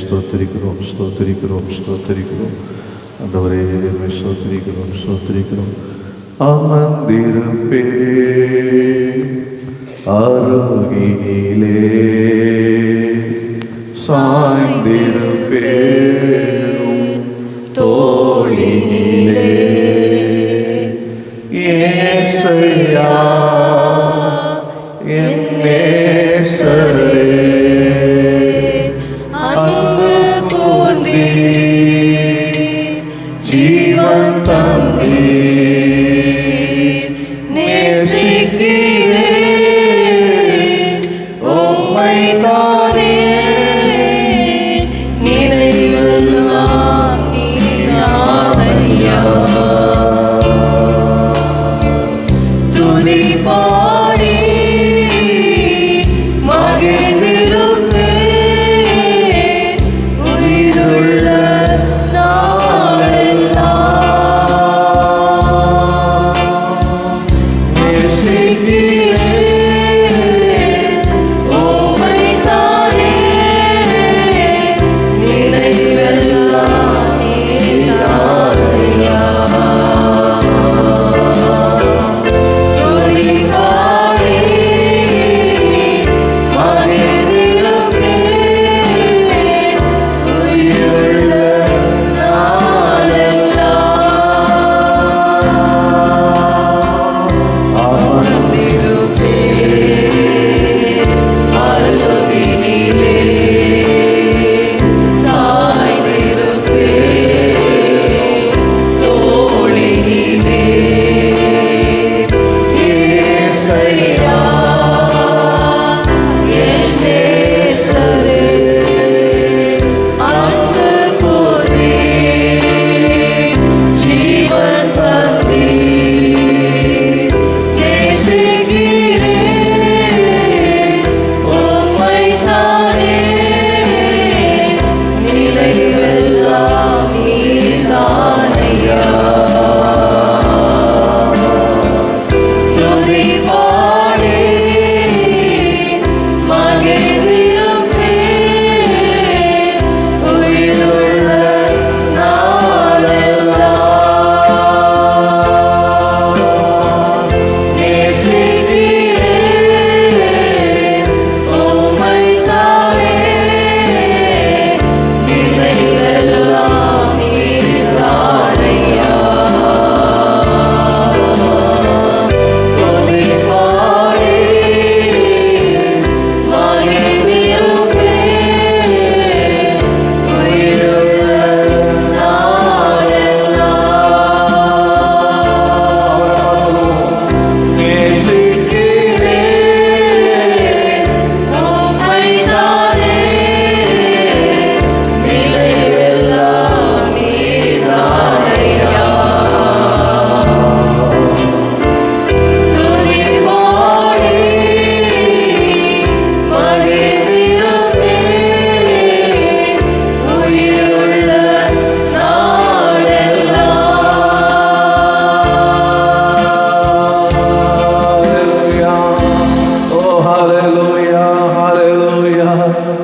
ஸ்தோத்திரிக்கிறோம் ஸ்தோத்திரிக்கிறோம் ஸ்தோத்திரிக்கிறோம். ஆண்டவரே உம்மை ஸ்தோத்திரிக்கிறோம் ஸ்தோத்திரிக்கிறோம். அமர்ந்திருப்பே அருகினிலே சாய்ந்திருப்பே தோளினிலே ஏசையா என் நேசரே அன்பு கூர்ந்தீ ஜீவன் தந்தீ நேசிக்கிறே உம்மை தானே நினைவெல்லாம் நீதானையா துதி பாடி மகிழ்ந்திருப்பேன் உயிருள்ள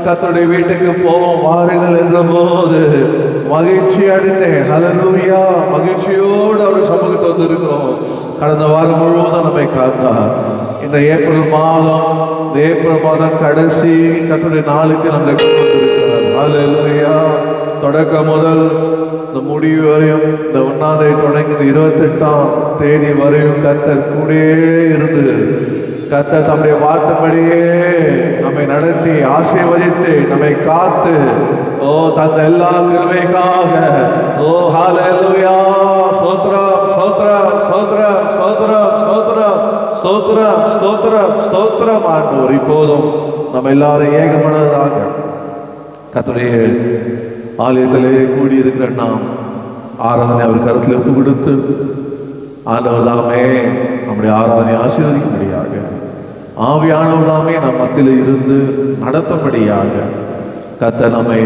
கர்த்தருடைய வீட்டுக்கு போவோம் வாருங்கள் என்ற போது மகிழ்ச்சி அடைந்தேன். ஹல்லேலூயா. மகிழ்ச்சியோடு அவர் சமூகத்தை வந்திருக்கிறோம். கடந்த வாரம் முழுவதும் நம்மை காத்தார். இந்த ஏப்ரல் மாதம் கடைசி கர்த்தருடைய நாளுக்கு நம்மளை கொண்டு வந்திருக்கிறார். ஹல்லேலூயா. தொடக்கம் முதல் இந்த முடிவு வரையும், இந்த 1ஆம் தேதி தொடங்கி இந்த 28ஆம் தேதி வரையும் கர்த்தர் கூடயே இருந்து கர்த்தர் தம்முடைய வார்த்தைப்படியே நம்மை நடத்தி ஆசீர்வதித்து நம்மை காத்து தந்த எல்லா கிருபைக்காக ஹல்லேலூயா. ஸ்தோத்திரம் ஸ்தோத்திரம் ஸ்தோத்திரம் ஸ்தோத்திரம் ஸ்தோத்திரம் ஸ்தோத்திரம் ஸ்தோத்திரம் ஸ்தோத்திரம். ஆண்டவர் இப்போதும் நம்ம எல்லாரும் ஏகமனதாக கர்த்தருடைய ஆலயத்திலே கூடியிருக்கிற நாம் ஆராதனை அவர் கருத்தில் ஒப்பு கொடுத்து ஆண்டவர் தாமே நம்முடைய ஆராதனை ஆசீர்வதிக்கும்படியாக ஆவியானவர் தாமே நம் மத்தியில் இருந்து நடத்தும்படியாக கர்த்தர் நம்மை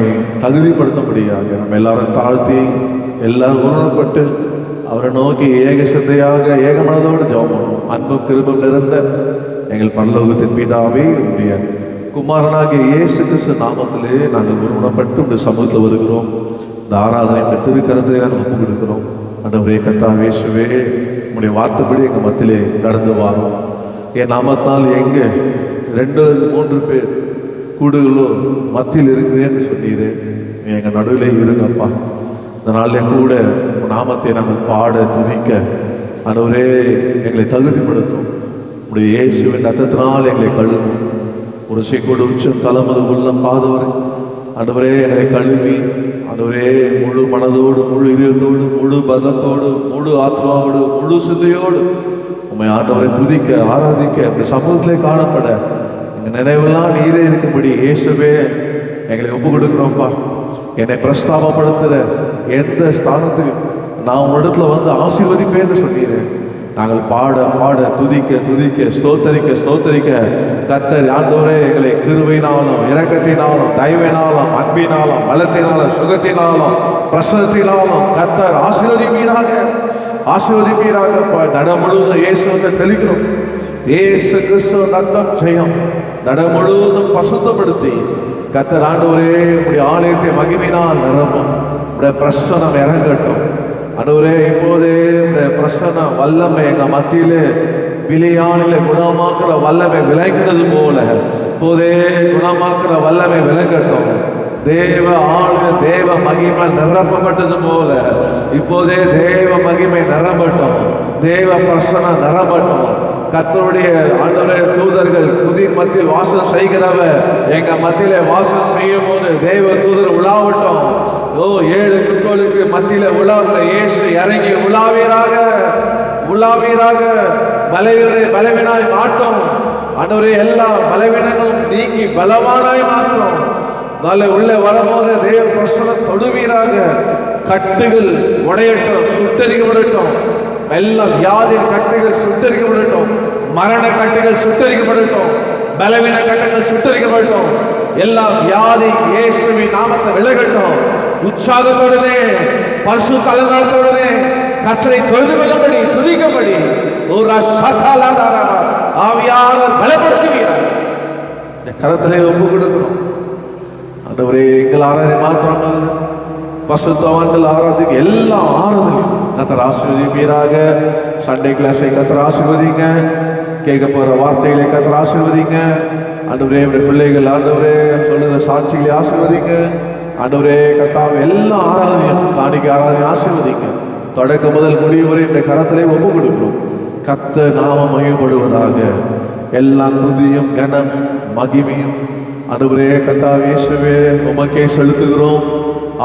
தகுதிப்படுத்தும்படியாக நம்ம எல்லாரும் தாழ்த்தி எல்லாரும் உணரப்பட்டு அவரை நோக்கி ஏக சிந்தையாக ஏக மனதோடு ஜெபம் பண்ணுவோம். அன்பும் கிருபையும் நிறைந்த எங்கள் பரலோகத்தின் பிதாவே, உம்முடைய குமாரனாகிய இயேசு கிறிஸ்து நாமத்திலே நாங்கள் குணப்பட்டு உடைய சமூகத்தில் வருகிறோம். இந்த ஆராதனை இந்த திருக்கரத்திலே நாங்கள் ஒப்பு கொடுக்கிறோம். ஆண்டவரே கர்த்தாவே இயேசுவே, உங்களுடைய வார்த்தைப்படி எங்கள் மத்தியிலே கடந்து வாரும். என் நாமத்தினால் எங்கே 2 அல்லது 3 பேர் கூடுகளோ மத்தியில் இருக்கிறேன்னு சொன்னீரே, எங்கள் நடுவிலே இருங்கப்பா. இந்த நாளில் கூட நாமத்தை நாங்கள் பாட துதிக்க ஆண்டவரே எங்களை தகுதிப்படுத்தும். உடைய இயேசுவின் ரத்தத்தினால் எங்களை கழுவும். ஒரு செக்கோடு உச்சம் தலைமது உள்ளம் பாதவரை ஆண்டவரே எங்களை கழுவி ஆண்டவரே முழு மனதோடு, முழு இதயத்தோடு, முழு பலத்தோடு, முழு ஆத்மாவோடு, முழு சிந்தையோடு உண்மை ஆண்டவரை துதிக்க ஆராதிக்க எங்கள் சமூகத்திலே காணப்பட எங்கள் நினைவெல்லாம் நீரே இருக்கும்படி இயேசுவே எங்களை ஒப்பு கொடுக்குறோம்ப்பா. என்னை பிரஸ்தாபப்படுத்துகிற எந்த ஸ்தானத்துக்கு நான் உன் இடத்துல வந்து ஆசீர்வதிப்பேன்னு சொன்னீரேன். நாங்கள் பாட பாட துதிக்க துதிக்க ஸ்தோத்தரிக்க ஸ்தோத்தரிக்க கர்த்தர் ஆண்டவரே எங்களை கிருபையினாலும் இரக்கத்தினாலும் தயவினாலும் அன்பினாலும் பலத்தினாலும் சுகத்தினாலும் பிரசனத்தினாலும் கர்த்தர் ஆசீர்வதிப்பீராக ஆசீர்வதிப்பீராக. நட முழுவதும் இயேசுவை தெளிக்கிறோம். இயேசு கிறிஸ்து ரத்தம் ஜெயம். நட முழுவதும் பசுத்தப்படுத்தி கர்த்தர் ஆண்டவரே உடைய ஆலயத்தை மகிமையினால் நிரம்பும். உடைய பிரசனம் இறங்கட்டும் ஆண்டவரே. இப்போதே பிரசன்ன வல்லமை எங்கள் மத்தியிலே விளையாளிலே குணமாக்குற வல்லமை விளங்கினது போல இப்போதே குணமாக்குற வல்லமை விளங்கட்டும். தேவ ஆளுக தேவ மகிமை நிரப்பப்பட்டது போல இப்போதே தேவ மகிமை நிரம்பட்டும். தேவ பிரசனம் நிரம்பட்டும். கர்த்தருடைய ஆண்டவரே தூதர்கள் புதிர் மத்தியில் வாசம் செய்கிறவர் எங்கள் மத்தியிலே வாசம் செய்யும் போது தேவ தூதர் உலாவட்டும். 7 குத்தோலுக்கு மத்தியில உலாவுற இயேசு இறங்கி உலாவீராக உலாவீராக. பலவீனாய் மாட்டோம் ஆண்டவரே. எல்லா பலவீனங்களும் நீங்கி பலவானாய் மாற்றோம். நல்ல உள்ளே வரும்போது தேவ பிரசனம் தொடுவீராக. கட்டுகள் உடையட்டும், சுட்டரிக்கப்படட்டும். எல்லா வியாதியின் கட்டுகள் சுட்டரிக்கப்படட்டும். மரண கட்டுகள் சுட்டரிக்கப்படட்டும். பலவீன கட்டுகள் சுட்டரிக்கப்படட்டும். எல்லா வியாதி இயேசுவின் நாமத்தை விலகட்டும். உற்சாகத்துடனே பரிசுத்த அலங்காரத்துடனே கர்த்தரை தொழுது கொள்ளும்படி துதிக்கும்படி ஒரு ஆவியானவர் பலப்படுத்துவீராக. கரத்திலே ஒப்பு கொடுக்கிறோம் ஆண்டவரே. எங்கள் ஆராதனை மாத்திரமல்ல, பரிசுத்தவான்கள் ஆராதிக்க எல்லா ஆராதனையும் கர்த்தர் ஆசீர்வதிப்பீராக. சண்டே கிளாஸை கர்த்தர் ஆசீர்வதிங்க. கேட்க போற வார்த்தைகளை கர்த்தர் ஆசீர்வதிங்க ஆண்டவரே. பிள்ளைகள் ஆண்டவரே சொல்லுற சாட்சிகளை ஆசீர்வதிங்க ஆண்டவரே. கர்த்தாவே எல்லா ஆராதனையும் காணிக்கை ஆராதனை ஆசீர்வதிங்க. தொடக்க முதல் முடிவு வரை இந்த கரத்திலே ஒப்பு கொடுக்கிறோம். கர்த்தர் நாமம் மகிமைப்படுவதாக. எல்லா துதியும் கனமும் மகிமையும் ஆண்டவரே கர்த்தாவே இயேசுவே உமக்கே செலுத்துகிறோம்.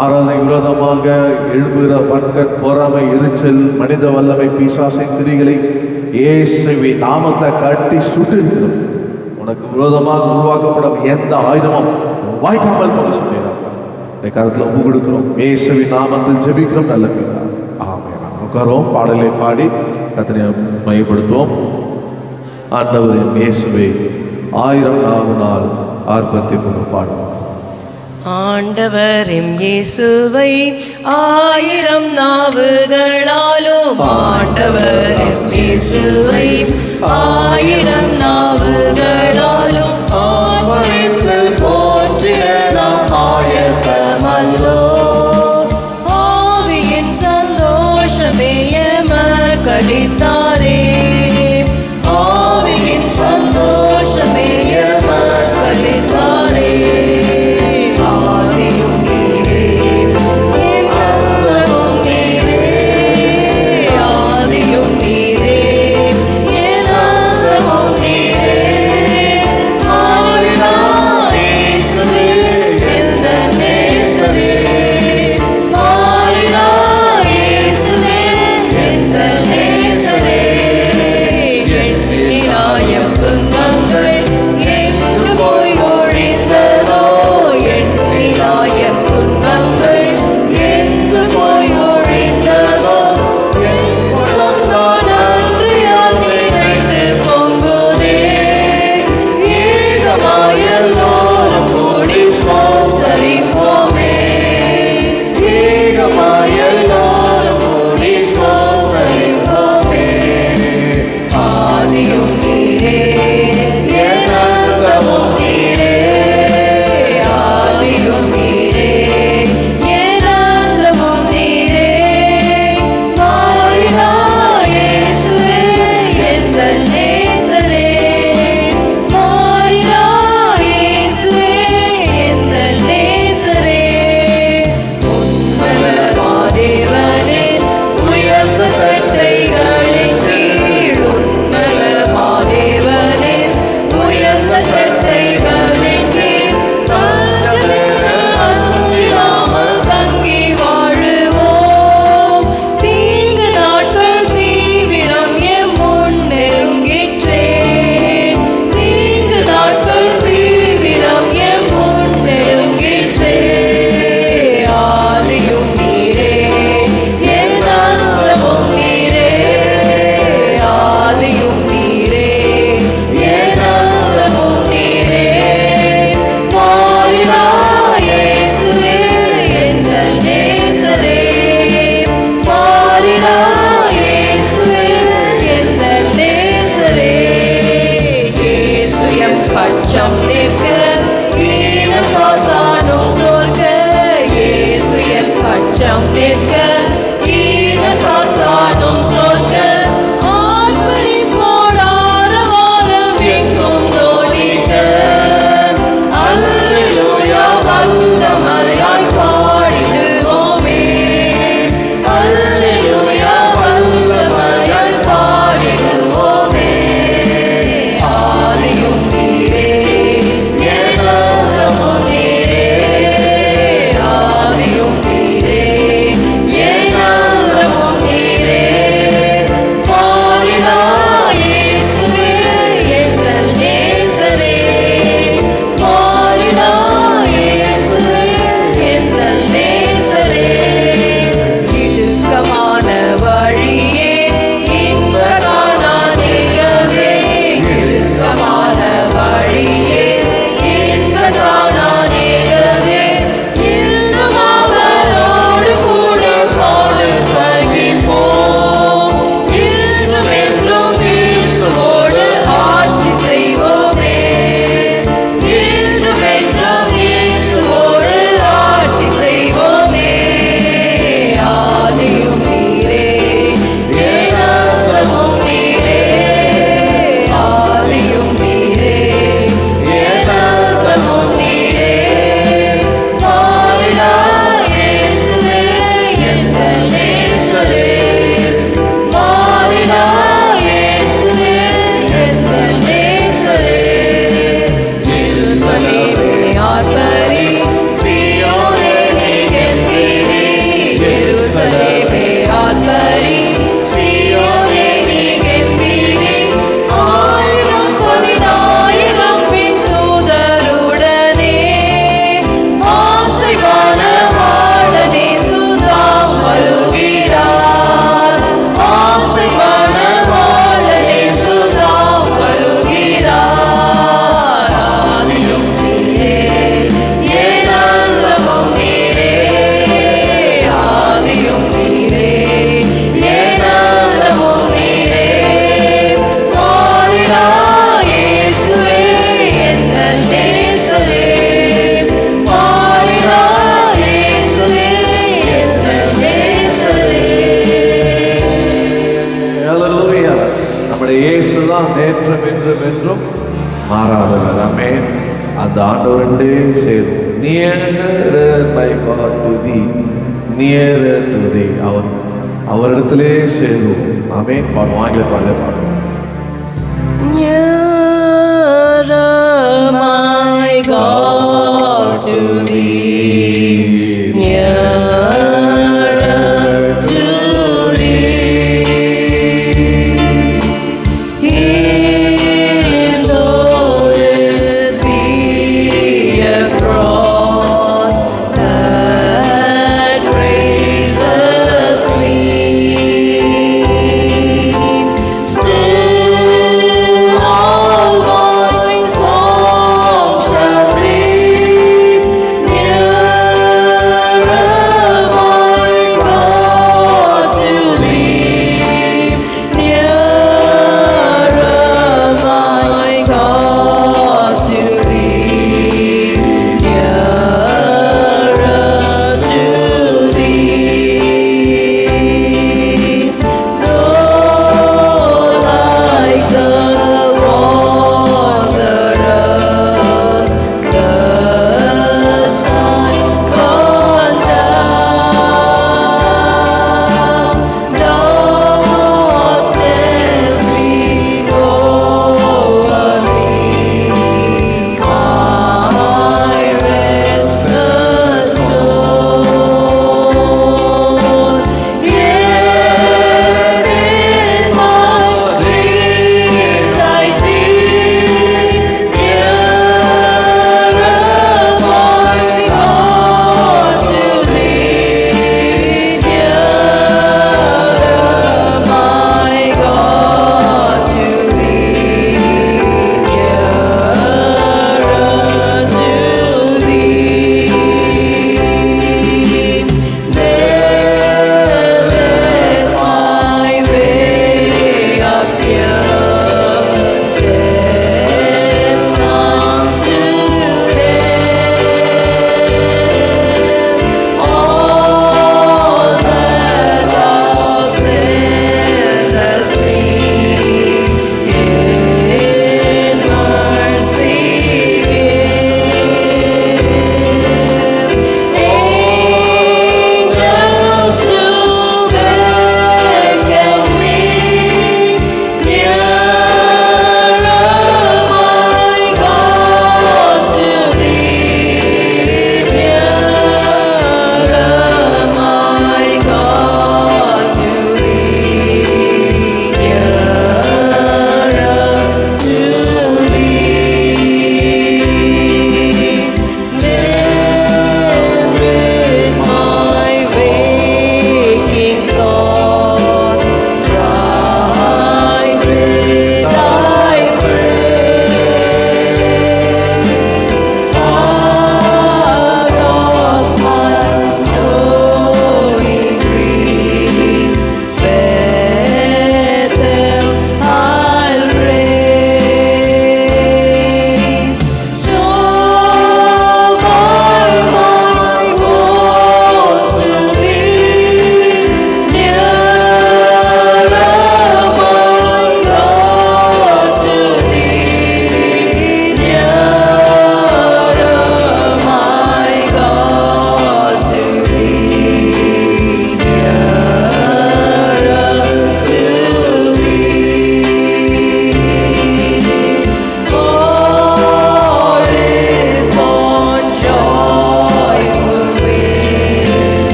ஆராதனை விரோதமாக எழும்புகிற வன்கண் பொறாமை எரிச்சல் மனித வல்லமை பிசாசின் கிரிகளை இயேசுவின் நாமத்தை கட்டி சுட்டிருக்கிறோம். உனக்கு விரோதமாக உருவாக்கப்படும் எந்த ஆயுதமும் வாய்க்காமல் போக சொல்லிடுறாங்க. இந்த கருத்தில் ஒப்பு கொடுக்கிறோம். இயேசுவின் நாமத்தில் ஜெபிக்கிறோம். நல்ல பிதா ஆமென். உட்காரோம். பாடலை பாடி கர்த்தரை மையப்படுத்துவோம். ஆண்டவரின் இயேசுவை 1000 நாவினால் ஆர்ப்பத்தி பாடுவோம். ஆண்டவரின் இயேசுவை 1000 நாவுகளாலும் ஆண்டவரின் இயேசுவை 1000 நாவுகளாலும் ஆர்ப்பரித்து போற்றிட நாம் ஆயத்தமல்லோ. ஆவியின் சந்தோஷமே எமக்களித்தாரே. ஆவியின் சந்தோஷமே எமக்களித்தாரே. நாம் நிற்க ஈன சாத்தானும் தோற்க ஆர்ப்பரிப்போடார வாரம் எங்கும் தோணிக்க அல்லேலூயா வல்லமையாய் பாடிடுவோமே அல்லேலூயா வல்லமையாய் பாடிடுவோமே ஆதியும் நீரே எல்லோரும் நீரே ஆதியும் நீரே எல்லோரும் நீரே மாறிடா இயேசுவே எங்கள் நேசரே மாறிடா இயேசுவே எங்கள் நேசரே இடுக்கமான வழியே இன்பதானானிகவே இடுக்கமான வழியே இன்பதானானிகவே இன்னுமாகரோடு கூட பாடு சகிப்போம் இன்றும் என்றும் இயேசுவோடு ஆட்சி செய்வோமே இன்றும் என்றும் இயேசுவோடு ஆட்சி செய்வோமே ஆதியும் நீரே ஏனாந்தமும் நீரே ஆதியும் நீரே ஏனாந்தமும் நீரே மாறிடா இயேசுவே எங்கள் நேசரே மாறிடா இயேசுவே எங்கள் நேசரே எருசலேமே ஆர்ப்பரி சீயோனே நீ கெம்பீரி எருசலேமே ஆர்ப்பரி சீயோனே நீ கெம்பீரி ஆயிரம் பதினாயிரம் பின் தூதருடனே ஆசைவான வாழனே சுதாம் வருகிறார் ஆசைவான வாழனே சுதாம் வருகிறார் ஆதியும் நீரே ஏனாந்தமும் நீரே ஆதியும் நீரே ஏனாந்தமும் நீரே மாறிடா இயேசுவே எங்கள் நேசரே மாறிடா இயேசுவே எங்கள் நேசரே ஹல்லேலூயா. நம்முடைய இயேசுதான் நேற்றும் இன்றும் என்றும் மாறாதவர். ஆமென். அந்த ஆண்டவரண்டே சேரும். Nearer my God to thee, nearer to thee. அவரிடத்திலே சேரும். ஆமென். பாடுவோம். ஆங்கில பாடலே பாடுவோம். Nearer, my God, to thee, nearer to thee. Hallowed be a cross that raiseth me. Still all my song shall ring, nearer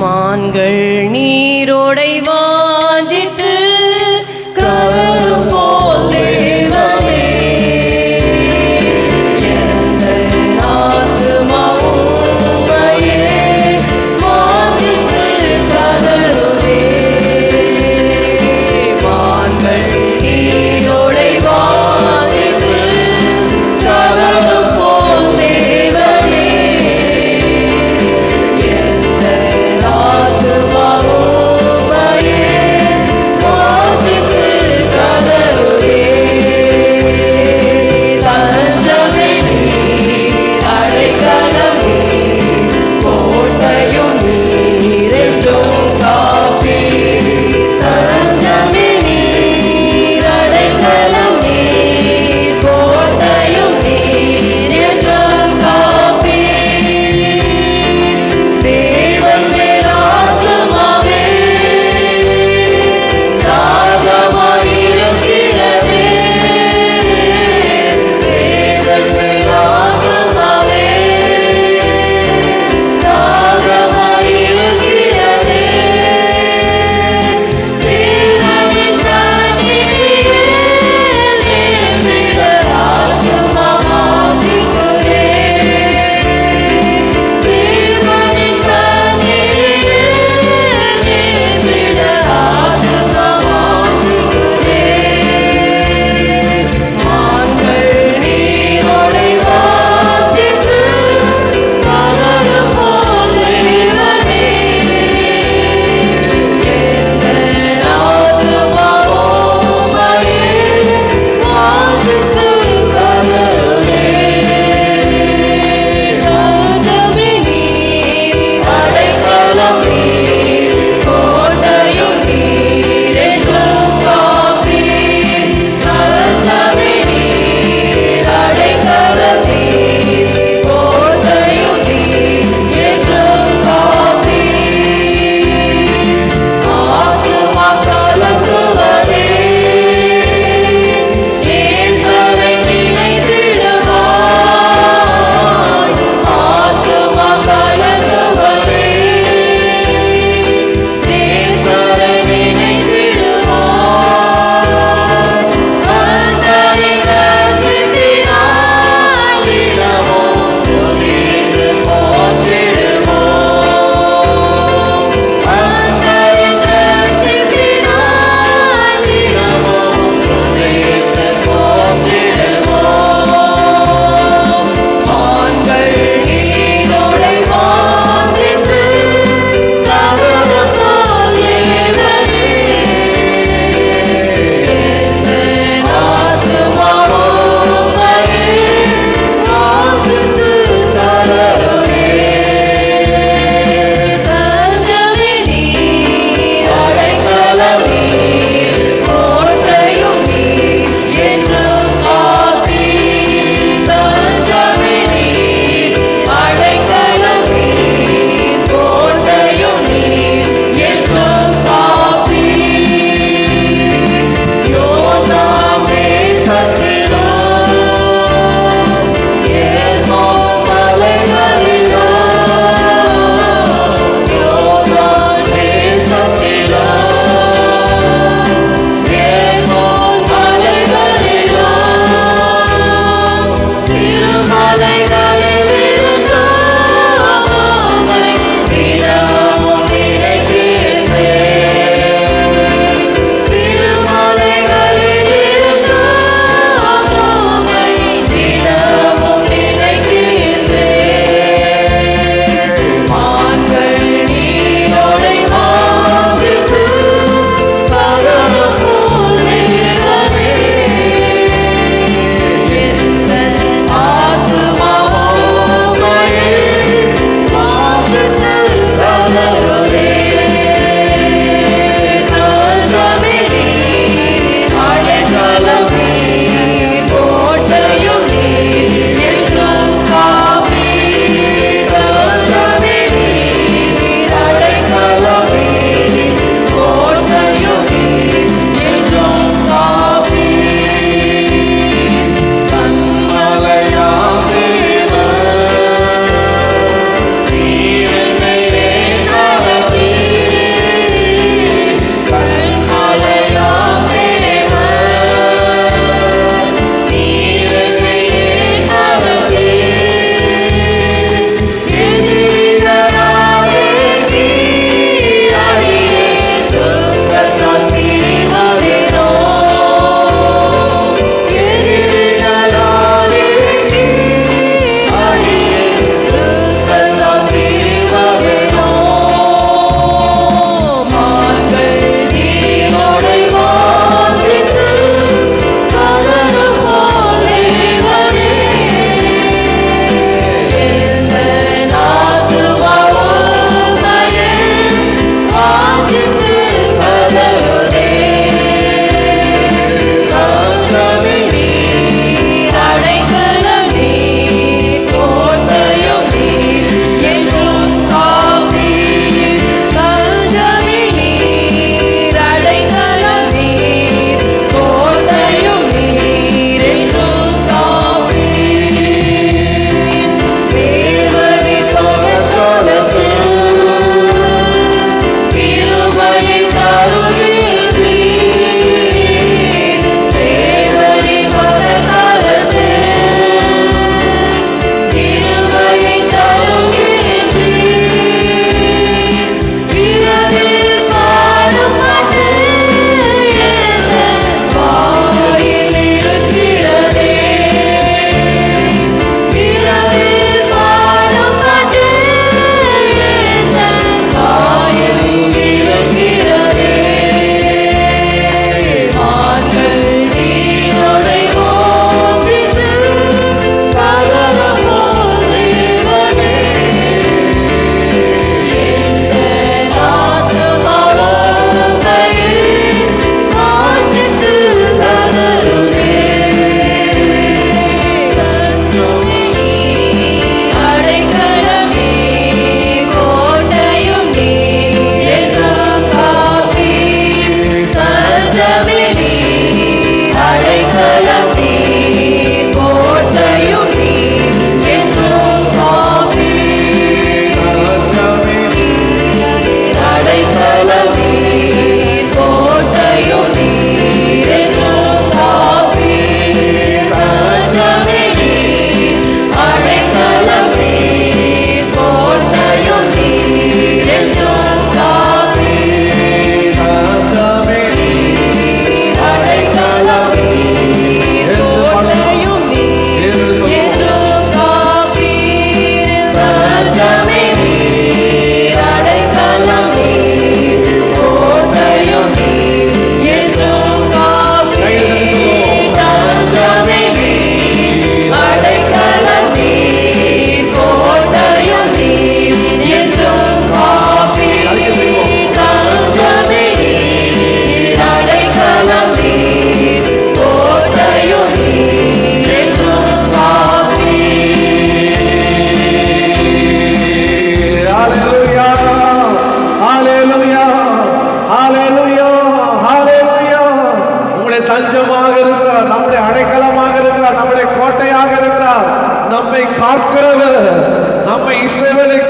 மான்கள் நீரோடை வாஞ்சித்து கலரும் போல் தேவனே, எந்தன் ஆத்துமா உம்மையே வாஞ்சித்து கதறுதே. மான்கள் நீரோடை வாஞ்சித்து கலரும் போல் தேவனே, எந்தன் ஆத்துமா உம்மையே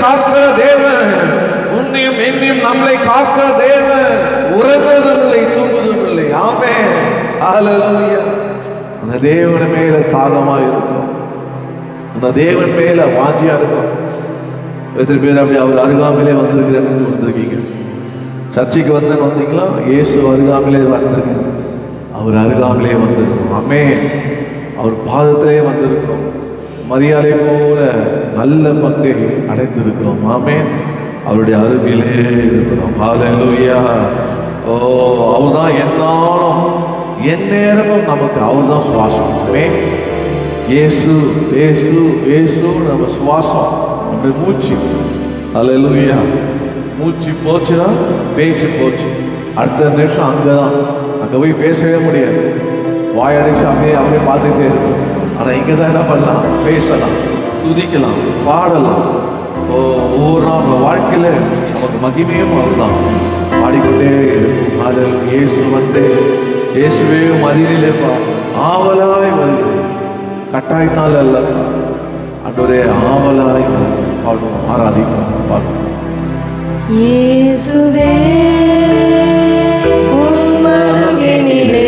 காக்கிற தேவன், உன்னையும் என்னையும் நம்மளை காக்கிற தேவன். உறங்குவதும் இல்லை, தூங்குவதும் இல்லை. ஆமென், ஹல்லேலூயா. அந்த தேவன் மேல தாகமா இருக்கும், அந்த தேவன் மேல வாஞ்சியா இருக்கும். எத்தனை பேர் அப்படி அவர் அருகாமையிலே வந்திருக்கிறேன்னு வந்திருக்கீங்க? சர்ச்சைக்கு வந்தீங்களா? இயேசு அருகாமையிலே வந்திருக்கீங்க, அவர் அருகாமையிலே வந்திருக்கணும். ஆமென். அவர் பாதத்திலே வந்திருக்கிறோம். மரியாதை போல நல்ல பங்கை அடைந்திருக்கிறோம். ஆமென். அவருடைய அருகிலே இருக்கிறோம். ஹல்லேலூயா. ஓ, அவர்தான் என்னாலும் எந்நேரமும் நமக்கு அவர்தான் சுவாசம். ஆமென். இயேசு இயேசு இயேசு நம்ம சுவாசம், நம்முடைய மூச்சு. ஹல்லேலூயா. மூச்சு போச்சுன்னா பேச்சு போச்சு. அடுத்த நிமிஷம் அங்கதான், அங்கே போய் பேசவே முடியாது. வாயடிச்சு அப்படியே பார்த்துக்கிட்டே இருக்கும். ஆனால் இங்கே தான் என்ன பண்ணலாம்? பேசலாம், துதிக்கலாம், பாடலாம். ஒவ்வொரு நாள் நம்ம வாழ்க்கையில் நமக்கு மகிமையும் அதுதான், பாடிக்கொண்டே இருக்கும். அதில் இயேசு வந்து இயேசுவே மதியிலேப்பா ஆவலாய் வருகிறது, கட்டாயத்தால் அல்ல, அன்றொரு ஆவலாய் பாடுவோம், ஆராதிப்போம், பாடுவோம். இயேசுவே உம்மருகினிலே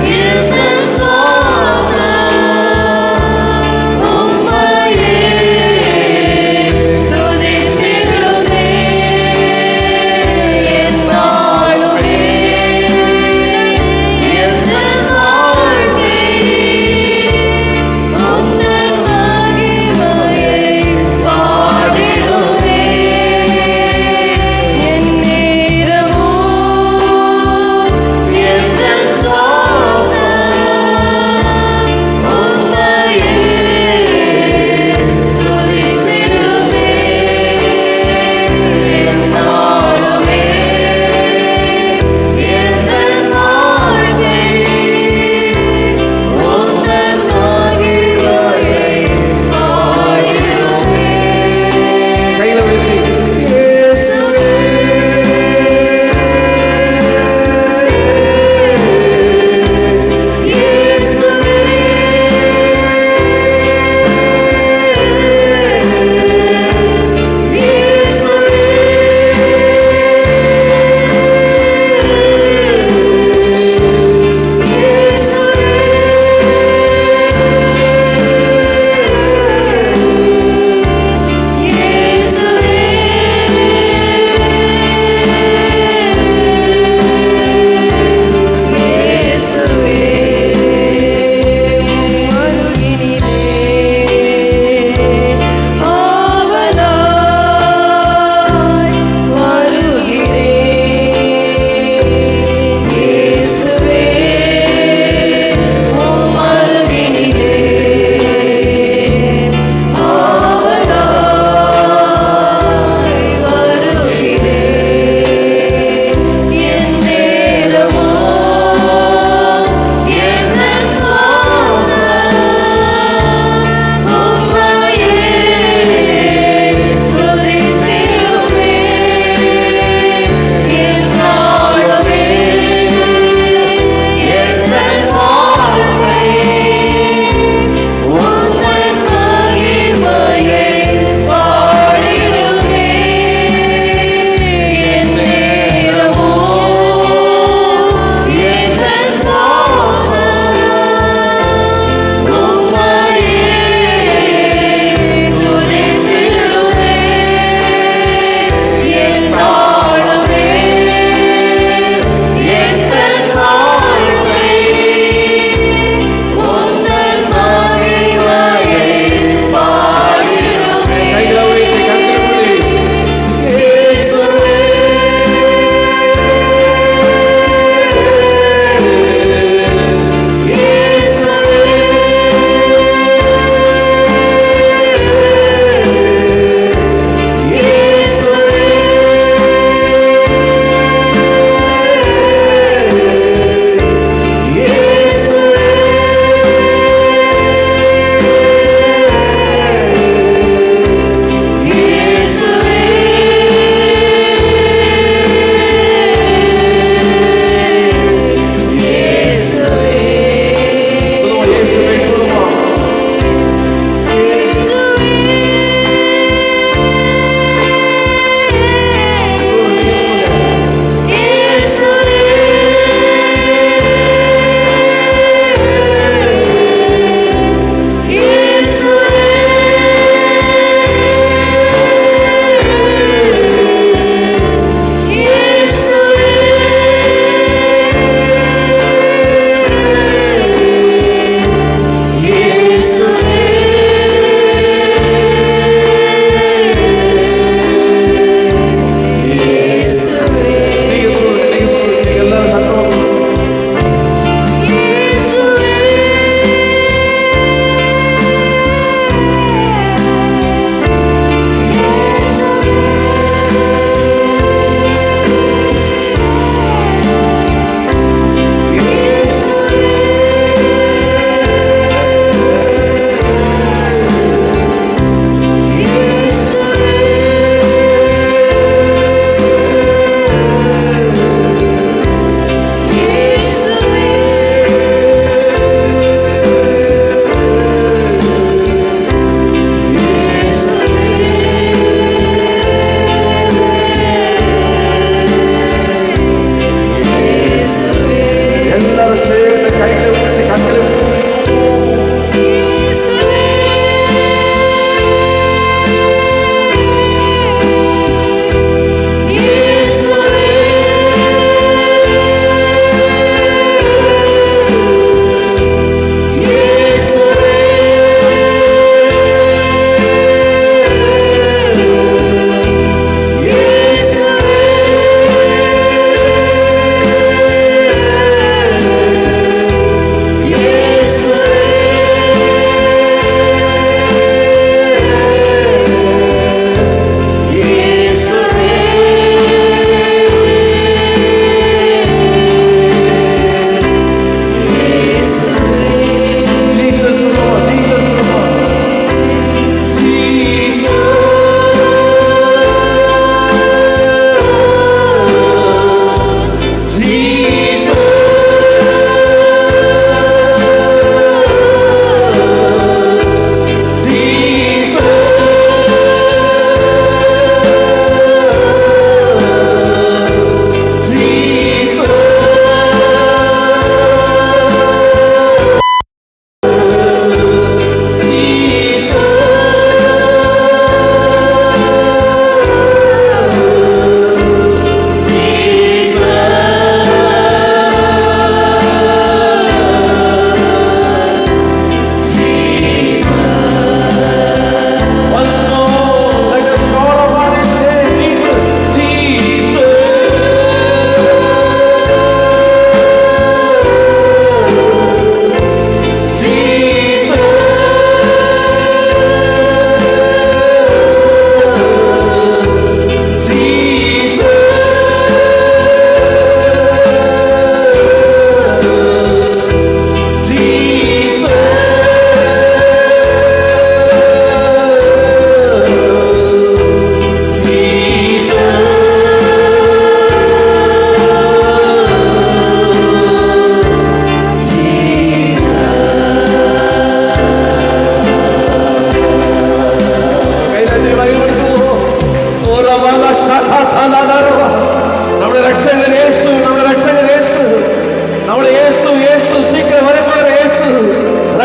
Yeah.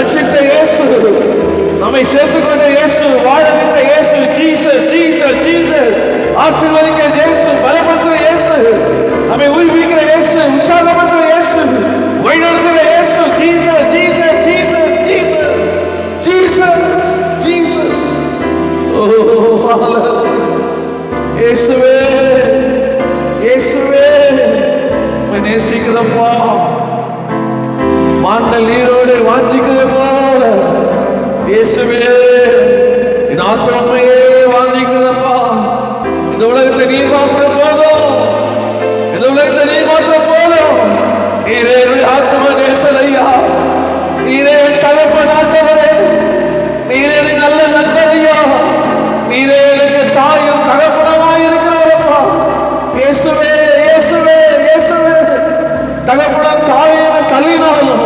ரட்சித்த இயேசு, நம்மை சேர்த்துக்கொண்ட இயேசு, வாழ வைத்த இயேசு, ஜீசஸ் ஜீசஸ் ஜீசஸ், ஆசீர்வதிக்கிற இயேசு, பலப்படுத்துகிற இயேசு, நம்மை உயிர்ப்பிக்கிற இயேசு, உற்சாகப்படுத்துகிற இயேசு, வழிநடத்துகிற Yesu, Jesus Jesus Jesus Jesus Jesus Jesus. Oh hallelujah. இயேசுவே இயேசுவே உம்மை நேசிக்கிறப்பா, மாண்டல் நீரோடு வாஞ்சிக்கிறது போல இயேசுவே என் ஆத்மாவையே வாஞ்சிக்கிறப்பா. இந்த உலகத்தை நீர் மாத்திரம் போதும், இந்த உலகத்தை நீர் மாத்திரம் போதும். நீரே என்னுடைய ஆத்மா நேசரையா, நீரே என் தகப்பன் ஆண்டவரே, நீரே எனக்கு நல்ல நண்பரையா, நீரே எனக்கு தாயும் தகப்பனமாய் இருக்கிறவரப்பா. இயேசுவே இயேசுவே இயேசுவே, தகப்பனும் தாயை தள்ளினாலும்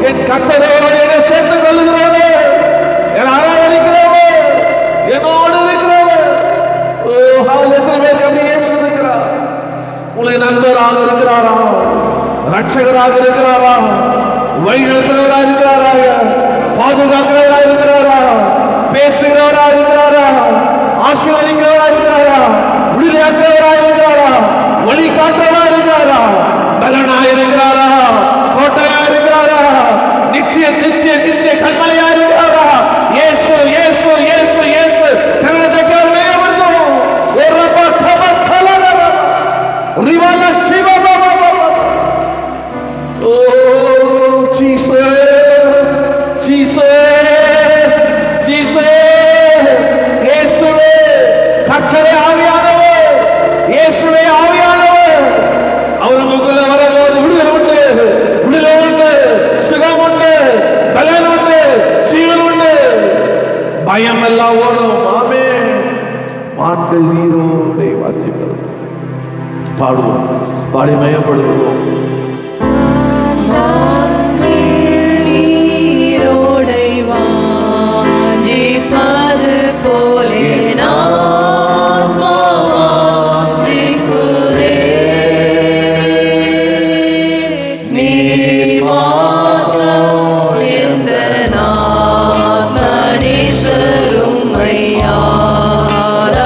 என் கர்த்தரோடு என்னை சேர்த்துக் கொள்ளுகிறவரே, என் ஆராதனைக்கிறவரே, என்னோடு இருக்கிறவரே. ஓ ஹalleluya. எத்தனை பேருக்கு அப்படி இயேசு இருக்கிறார்? உங்களுக்கு நண்பராக இருக்கிறாரா, ரட்சகராக இருக்கிறாரா, வழிநடத்துகிறவராக இருக்கிறாரா, பாதுகாக்கிறவராக இருக்கிறாரா, பேசுகிறவராக இருக்கிறாரா, ஆசீர்வதிக்கிறவராக இருக்கிறாரா, விடுதலையாக்குறவராக இருக்கிறாரா, வழி காட்டுறவராக இருக்கிறாரா, பலனாக இருக்கிறாரா, கோட்டையா இருக்கிறாரா, நித்திய நித்திய நித்திய கண்மலையா இருக்கிறாரா? இயேசு இயேசு இயேசு இயேசு கர்நாடக மேயவர்தோ ஓரபா கபத்தலரா ரிவால சிவ பாபா பாபா. ஓ ஜீசஸ் ஜீசஸ் ஜீசஸ். இயேசுவே கர்த்தரே ஆவியானவர், இயேசுவே ஆவியானவர். அவர் உங்களுக்குள்ள வரும்போது விடுதலை உண்டு, விடுதலை உண்டு, சுகம் உண்டு, பலன் உண்டு, ஜீவன் உண்டு, பயம் எல்லாம் ஓடும். ஆமென். மான்கள் நீரோடே வாஞ்சிப்பது பாடுவோம், பாடி மயப்படுவோம். நீரோடை வாஞ்சிப்பது போலே ஆத்மா வாஞ்சிக்குதே. நீர் மாத்திரம் எந்த ஆத்ம நேசரும்மை ஆராதிக்கிறேன்.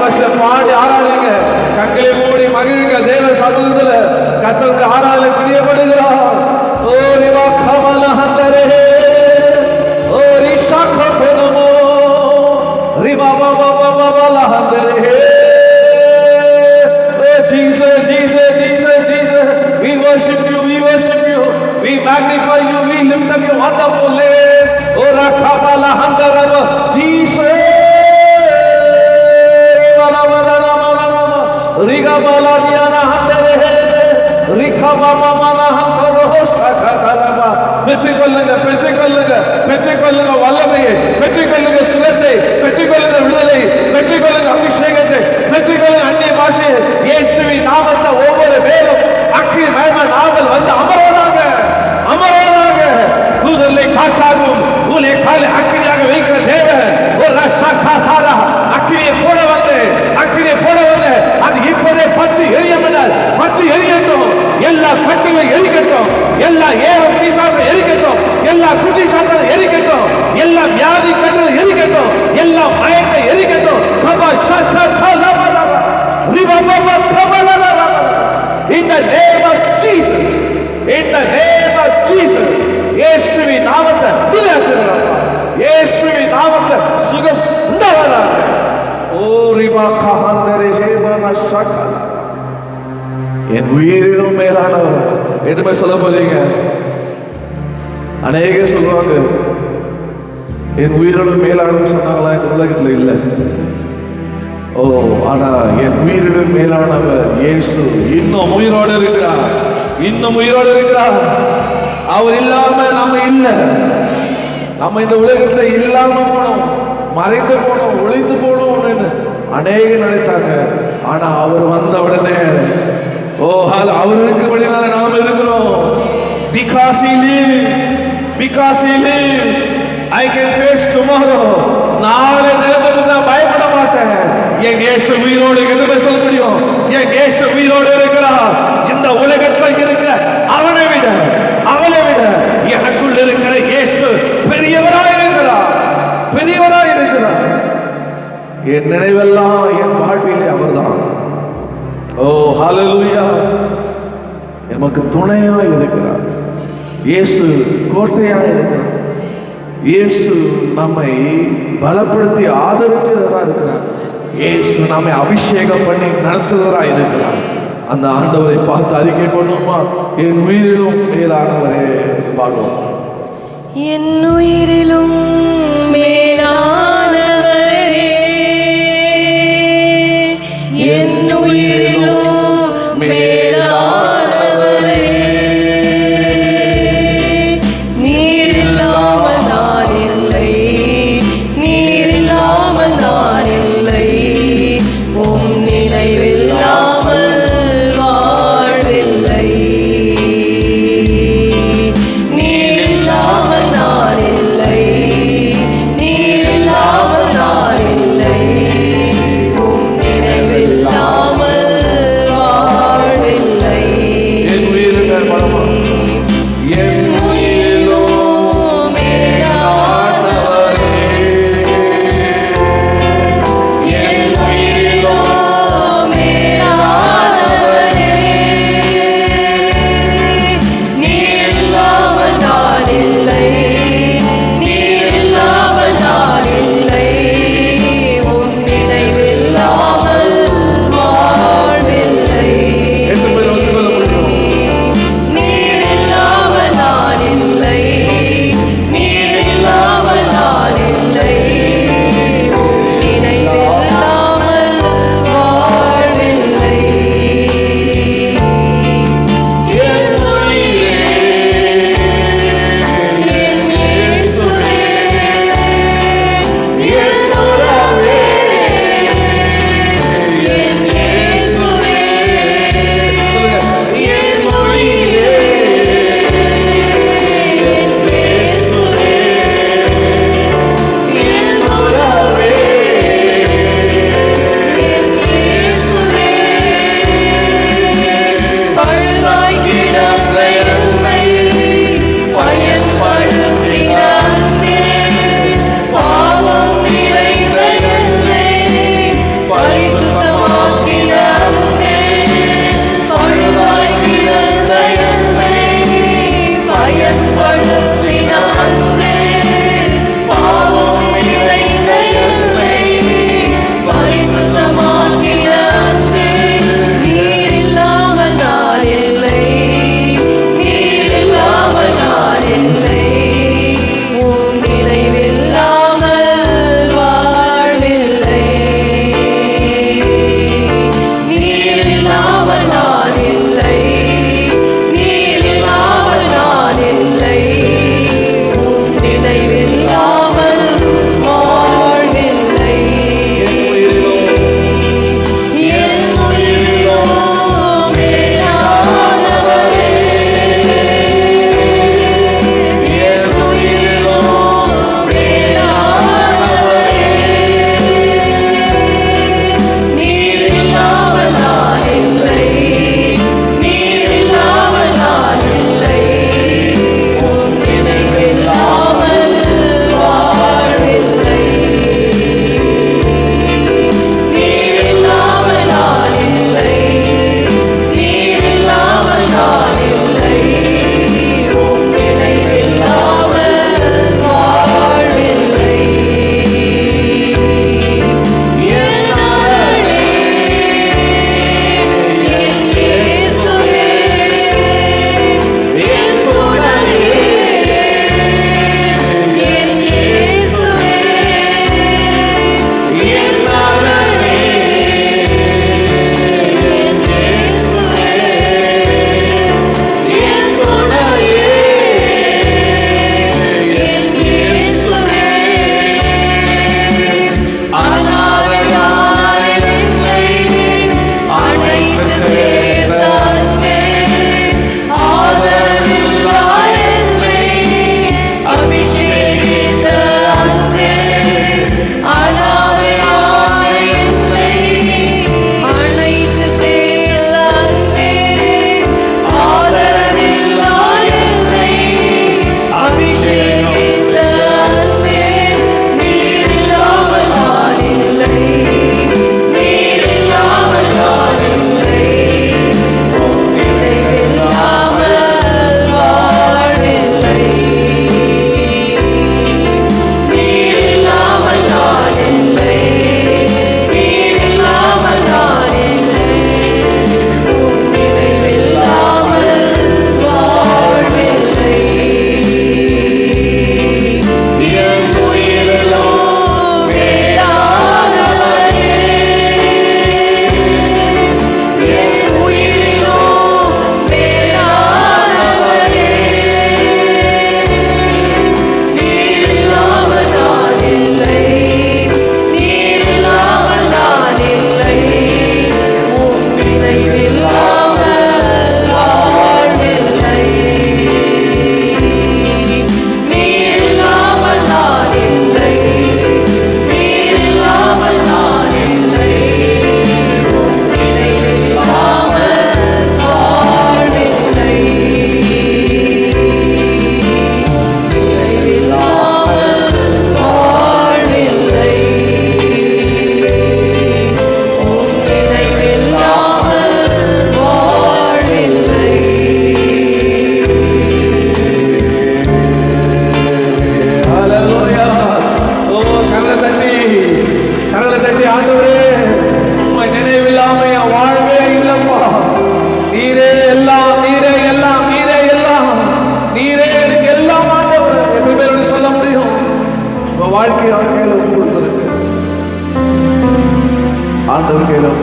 பாஷையில பாடி ஆராதிங்க. கண்களை மூடி மகிழுங்க. தேவ சமூகத்துல கர்த்தருடைய ஆராதனை பிரியப்படுகிறார். ஓ ரிவா கமல ஹந்தரே ஓ Risha கதனமோ Riva Baba Baba Bala ஹந்தரே. Jesus, Jesus, Jesus, Jesus, we worship you, we worship you, we magnify you, we lift up your wonderful name. Oh Rakabala Handarama, Jesus. Rigabala Diana Handare, Rikabama Mana Handaro Sakatalama. பெற்றுக்கொள்ளுங்க, பெற்றுக்கொள்ளுங்க, பெற்றுக்கொள்ளுங்க வல்லமையை, பெற்றுக்கொள்ளுங்க சுகத்தை, பெற்றுக்கொள்ளுங்க விடுதலை, பெற்றுக்கொள்ளுங்க அபிஷேகத்தை, பெற்றுக்கொள்ளுங்க அந்நிய பாஷையை. இயேசுவின் நாமத்தில் ஒவ்வொரு பேரும் அக்கினி மயமான நாவல் வந்து அமர்வதாக, அமர்வதாக. தூதர்களை காற்றாகவும் ஊலே காலை அக்கினியாக வைக்கிற தேவன் ஒரு ரசகாதாரா அக்கினியை போட வந்து, அக்கினியை போட வந்து அது இப்போதே பற்றி எரியமனால் பற்றி எரியட்டும். எல்லா கட்டுகளை எரிக்கட்டும், எல்லா ஏவம் பிசாசை எரிக்கட்டும், எல்லா குட்டி சாத்தானை எரிக்கட்டும், எல்லா வியாதி கட்டுகளை எரிக்கட்டும், எல்லா மயத்தை எரிக்கட்டும். Kaba சக்கதலமதரா ரிபபப கபலரரா. In the name of Jesus, in the name of Jesus, இயேசுவின் நாமத்தை விடுதலையாக்குகிறப்பா, இயேசுவின் நாமத்தை சுகம் உண்டாவதாக. ஓ ரிபா கஹந்தரே ஹேவன சகலா. என் உயிரிலும் மேலானவர் எதுவுமே சொல்ல போறீங்க. அநேக சொல்லுவாங்க என் உயிரிலும் மேலானவர் சொன்னாங்களா? இந்த உலகத்துல இல்ல. ஓ ஆனா என் உயிரிலும் மேலானவர் இயேசு இன்னும் உயிரோடு இருக்கிறார், இன்னும் உயிரோடு இருக்கிறார். அவர் இல்லாம நம்ம இல்ல. நம்ம இந்த உலகத்துல இல்லாம போனோம், மறைந்து போனோம், ஒளிந்து போனோம்னு அநேக நினைத்தாங்க. ஆனா அவர் வந்த உடனே ஓ அவர் இருக்கிறபடினால நாம இருக்கிறோம். Because he lives, because he lives, I can face tomorrow. நாளை நிலத்துக்கு நான் பயப்பட மாட்டேன். என் இயேசு உயிரோடு எதுவுமே சொல்ல முடியும். என் இயேசு உயிரோடு இருக்கிறார். இந்த உலகத்தில் இருக்கிற அவனை விட, அவளை விட எனக்குள் இருக்கிற இயேசு பெரியவராய் இருக்கிறார், பெரியவராய் இருக்கிறார். என் நினைவெல்லாம் என் வாழ்விலே அவர்தான். ஓ ஹalleluya. நமக்கு துணையாய் இருக்கிறார் இயேசு, கோட்டையாய் இருக்கிறார் இயேசு. நம்மை பலப்படுத்தி ஆதரிக்கிறவராக இருக்கிறார் இயேசு. நம்மை அபிஷேகம் பண்ணி நடத்துகிறவராக இருக்கிறார். அந்த ஆண்டவரை பார்த்து அறிக்கை பண்ணுமா? என் உயிரிலும் மேலானவரே பாடுவோம். என் உயிரிலும் மேலானவரே, என் உயிரிலும் மேலானவரே, நீர் இல்லாமல் நான் இல்லை, நீர் இல்லாமல் நான் இல்லை, உம் நினைவில்லாமல் வாழ்வில்லை, நீர் இல்லாமல் நான் இல்லை, நீர் இல்லாமல்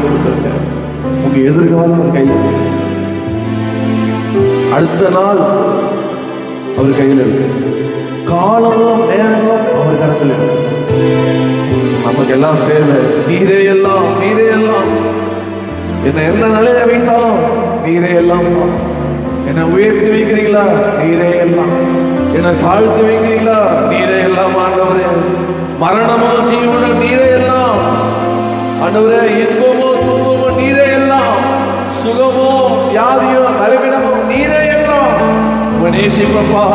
கொடுத்துருங்க. உங்க எதிர்காலம் அவர் கையில் இருக்கு. அடுத்த நாள் அவர் கையில் இருக்கு. காலங்களும் நேரங்களும் அவர் கரத்தில் இருக்கு. நமக்கு எல்லாம் தேவை நீரே எல்லாம், நீரே எல்லாம். என்னை எந்த நிலையில வைத்தாலும் நீரே எல்லாம். என்னை உயர்த்தி வைக்கிறீங்களா? நீரே எல்லாம். என்னை தாழ்த்தி வைக்கிறீங்களா? நீரே எல்லாம் ஆண்டவரே. மரணமோ ஜீவனோ நீரே எல்லாம் ஆண்டவரே. இன்பமோ துன்பமோ நீரே எல்லாம். சுகமோ வியாதியோ பலவீனமோ நீரே எல்லாம். நேசிப்பப்பா,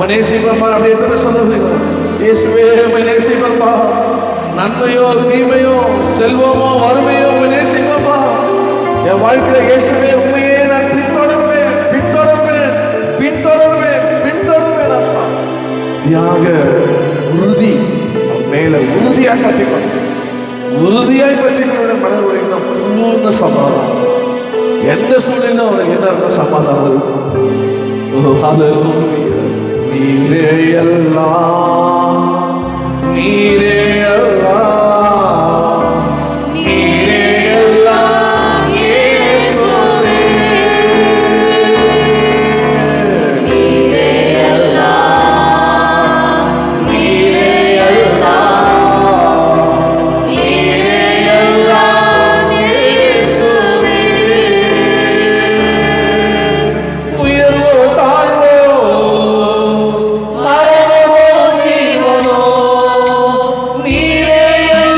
நேசிப்பப்பா. அப்படி எத்தனை சொல்லுவீங்க? இயேசுவே நேசிப்பப்பா. நன்மையோ தீமையோ செல்வமோ வறுமையோ நேசிப்பப்பா. என் வாழ்க்கையில இயேசுவே உண்மையே நான் பின்தொடர்வேன், பின்தொடர்வேன், பின்தொடர்வேன், பின்தொடர்வேன். அப்பா தியாக உறுதி மேல உறுதியாக பற்றிக்கணும். உறுதியாய் பற்றிக்கொள்ள மன உரைக்கணும். பூர்ண சமாதானம். எந்த சூழ்நிலையும் அவனுக்கு என்ன இருக்கும்? சமாதானம் இருக்கும். நீரே எல்லாம், நீரே எல்லாம், நீரே எல்லாம் இயேசுவே. நீரே எல்லாம், நீரே எல்லாம், நீரே எல்லாம் இயேசுவே. உயர்வோ தாழ்வோ மரணமோ ஜீவனோ நீரே எல்லாம்.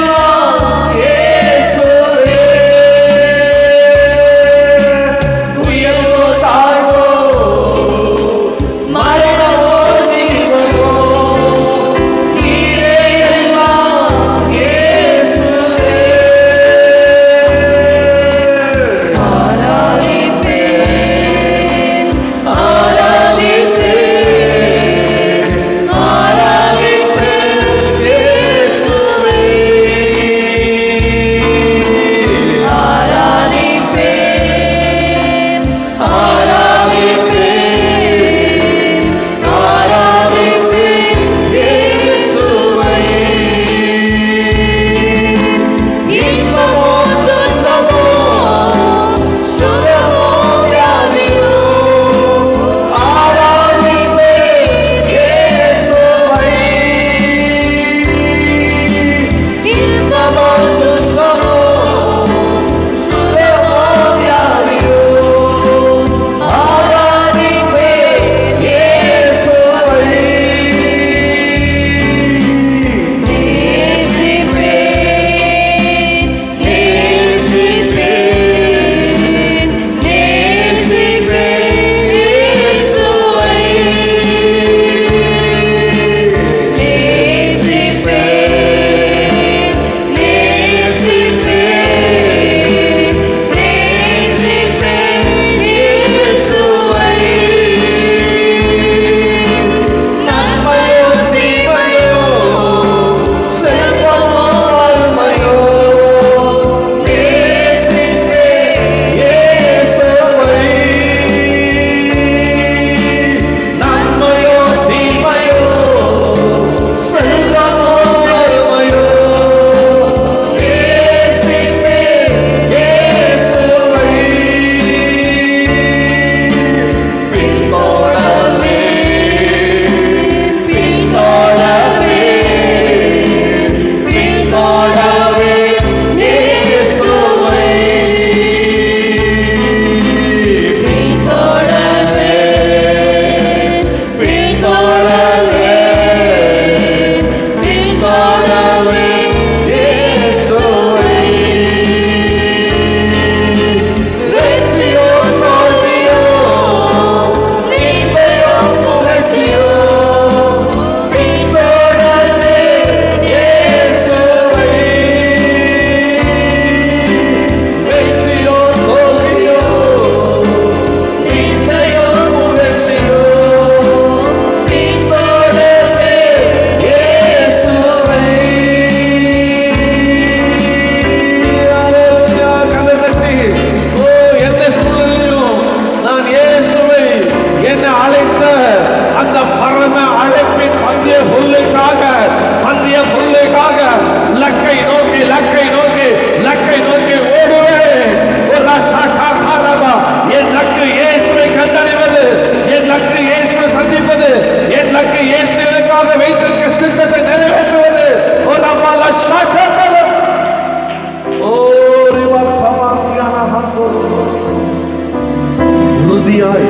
உறுதியாய்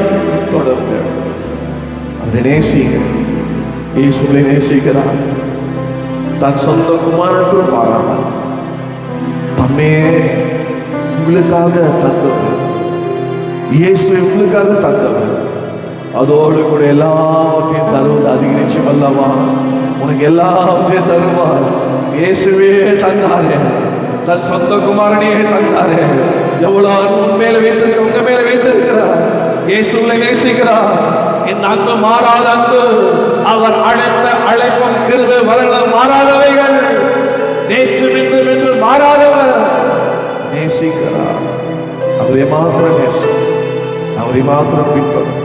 தொடருங்க. அவரை நேசிங்க. இயேசுவை நேசிக்கிறார். தன் சொந்த குமாரன் பாராமல் தம்மே உங்களுக்காக தந்தவர். இயேசுவை உங்களுக்காக தந்தவர். அதோடு கூட எல்லாவற்றையும் தருவது அதிக நிச்சயம் அல்லவா? உனக்கு எல்லாவற்றையும் தருவார். இயேசுவே தந்தாரே, தன் சொந்த குமாரனையே தந்தாரே. எவ்வளவு உண்மையில வைத்திருக்க உங்க மேல வைத்திருக்கிறார். இயேசுவை நேசிக்கிறார். என் அன்பு மாறாத அன்பு. அவர் அழைத்த அழைப்பும் கிருபை வரங்களும் மாறாதவைகள். நேற்று நின்று மாறாதவர். நேசிக்கிறார். அவரை மாத்திரம் நேசி, அவரை மாத்திரம் பின்பற்றும்.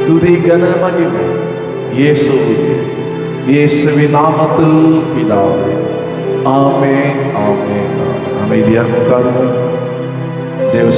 துதி கன மகிமை இயேசுவின் நாமத்தில் பிதாவே. ஆமென், ஆமென். அமைதியாக உட்காருங்கள். தேவ